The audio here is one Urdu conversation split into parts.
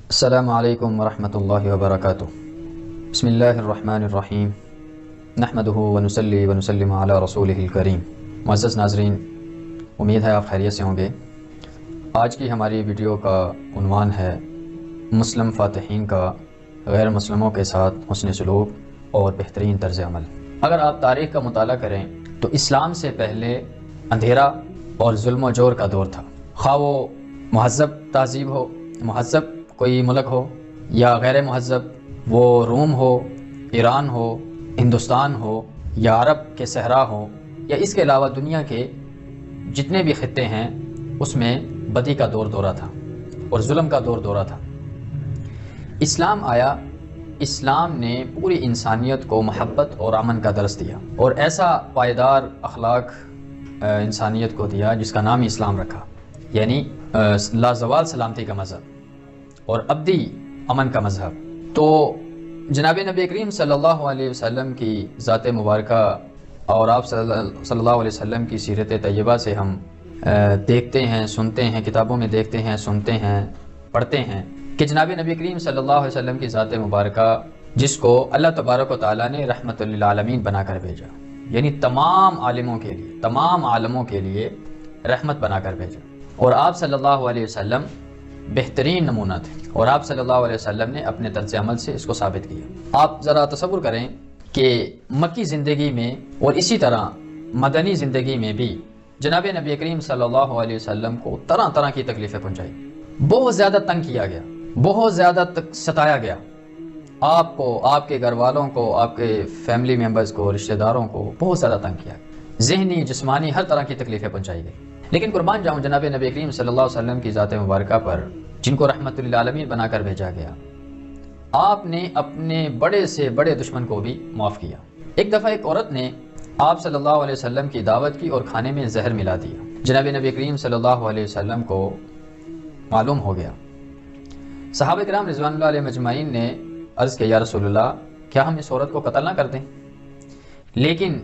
السلام علیکم ورحمۃ اللہ وبرکاتہ۔ بسم اللہ الرحمن الرحیم، نحمدہ ونصلی ونسلم علی رسولہ الکریم۔ معزز ناظرین، امید ہے آپ خیریت سے ہوں گے۔ آج کی ہماری ویڈیو کا عنوان ہے مسلم فاتحین کا غیر مسلموں کے ساتھ حسن سلوک اور بہترین طرز عمل۔ اگر آپ تاریخ کا مطالعہ کریں تو اسلام سے پہلے اندھیرا اور ظلم و جور کا دور تھا، خواہ وہ مہذب تہذیب ہو، مہذب کوئی ملک ہو یا غیر مہذب، وہ روم ہو، ایران ہو، ہندوستان ہو یا عرب کے صحرا ہو یا اس کے علاوہ دنیا کے جتنے بھی خطے ہیں، اس میں بدی کا دور دورہ تھا اور ظلم کا دور دورہ تھا۔ اسلام آیا، اسلام نے پوری انسانیت کو محبت اور امن کا درس دیا اور ایسا پائیدار اخلاق انسانیت کو دیا جس کا نام اسلام رکھا، یعنی لازوال سلامتی کا مذہب اور ابدی امن کا مذہب۔ تو جناب نبی کریم صلی اللہ علیہ وسلم کی ذات مبارکہ اور آپ صلی اللہ علیہ وسلم کی سیرت طیبہ سے ہم دیکھتے ہیں، سنتے ہیں، کتابوں میں دیکھتے ہیں، سنتے ہیں، پڑھتے ہیں کہ جناب نبی کریم صلی اللہ علیہ وسلم کی ذات مبارکہ جس کو اللہ تبارک و تعالیٰ نے رحمت للعالمین بنا کر بھیجا، یعنی تمام عالموں کے لیے، تمام عالموں کے لیے رحمت بنا کر بھیجا، اور آپ صلی اللہ علیہ وسلم بہترین نمونہ تھے، اور آپ صلی اللہ علیہ وسلم نے اپنے طرز عمل سے اس کو ثابت کیا۔ آپ ذرا تصور کریں کہ مکی زندگی میں اور اسی طرح مدنی زندگی میں بھی جناب نبی کریم صلی اللہ علیہ وسلم کو طرح طرح کی تکلیفیں پہنچائی، بہت زیادہ تنگ کیا گیا، بہت زیادہ ستایا گیا، آپ کو، آپ کے گھر والوں کو، آپ کے فیملی ممبرز کو، رشتہ داروں کو بہت زیادہ تنگ کیا، ذہنی، جسمانی، ہر طرح کی تکلیفیں پہنچائی گئی۔ لیکن قربان جاؤں جناب نبی کریم صلی اللہ علیہ وسلم کی ذات مبارکہ پر، جن کو رحمت للعالمین بنا کر بھیجا گیا، آپ نے اپنے بڑے سے بڑے دشمن کو بھی معاف کیا۔ ایک دفعہ ایک عورت نے آپ صلی اللہ علیہ وسلم کی دعوت کی اور کھانے میں زہر ملا دیا۔ جناب نبی کریم صلی اللہ علیہ وسلم کو معلوم ہو گیا۔ صحابہ کرام رضوان اللہ علیہ مجمعین نے عرض کیا، یا رسول اللہ، کیا ہم اس عورت کو قتل نہ کر دیں؟ لیکن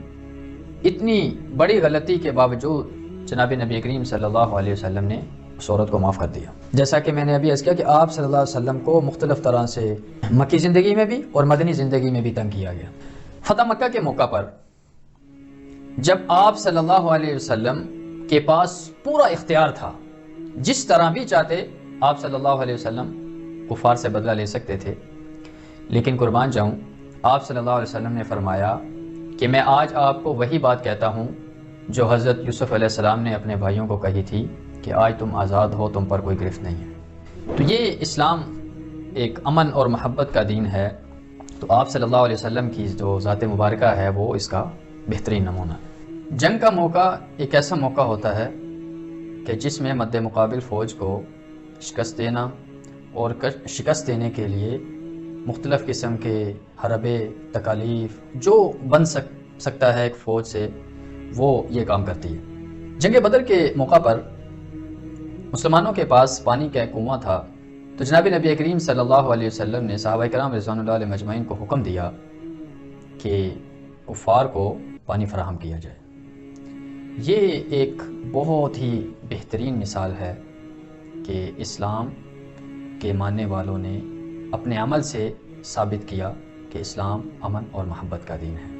اتنی بڑی غلطی کے باوجود جناب نبی کریم صلی اللہ علیہ وسلم نے اس عورت کو معاف کر دیا۔ جیسا کہ میں نے ابھی عرض کیا کہ آپ صلی اللہ علیہ وسلم کو مختلف طرح سے مکی زندگی میں بھی اور مدنی زندگی میں بھی تنگ کیا گیا۔ فتح مکہ کے موقع پر جب آپ صلی اللہ علیہ وسلم کے پاس پورا اختیار تھا، جس طرح بھی چاہتے آپ صلی اللہ علیہ وسلم کفار سے بدلہ لے سکتے تھے، لیکن قربان جاؤں آپ صلی اللہ علیہ وسلم نے فرمایا کہ میں آج آپ کو وہی بات کہتا ہوں جو حضرت یوسف علیہ السلام نے اپنے بھائیوں کو کہی تھی کہ آج تم آزاد ہو، تم پر کوئی گرفت نہیں ہے۔ تو یہ اسلام ایک امن اور محبت کا دین ہے، تو آپ صلی اللہ علیہ وسلم کی جو ذات مبارکہ ہے وہ اس کا بہترین نمونہ ہے۔ جنگ کا موقع ایک ایسا موقع ہوتا ہے کہ جس میں مد مقابل فوج کو شکست دینا اور شکست دینے کے لیے مختلف قسم کے حربے، تکالیف جو بن سکتا ہے ایک فوج سے، وہ یہ کام کرتی ہے۔ جنگ بدر کے موقع پر مسلمانوں کے پاس پانی کا ایک کنواں تھا، تو جناب نبی کریم صلی اللہ علیہ وسلم نے صحابہ کرام رضوان اللہ علیہ مجمعین کو حکم دیا کہ کفار کو پانی فراہم کیا جائے۔ یہ ایک بہت ہی بہترین مثال ہے کہ اسلام کے ماننے والوں نے اپنے عمل سے ثابت کیا کہ اسلام امن اور محبت کا دین ہے۔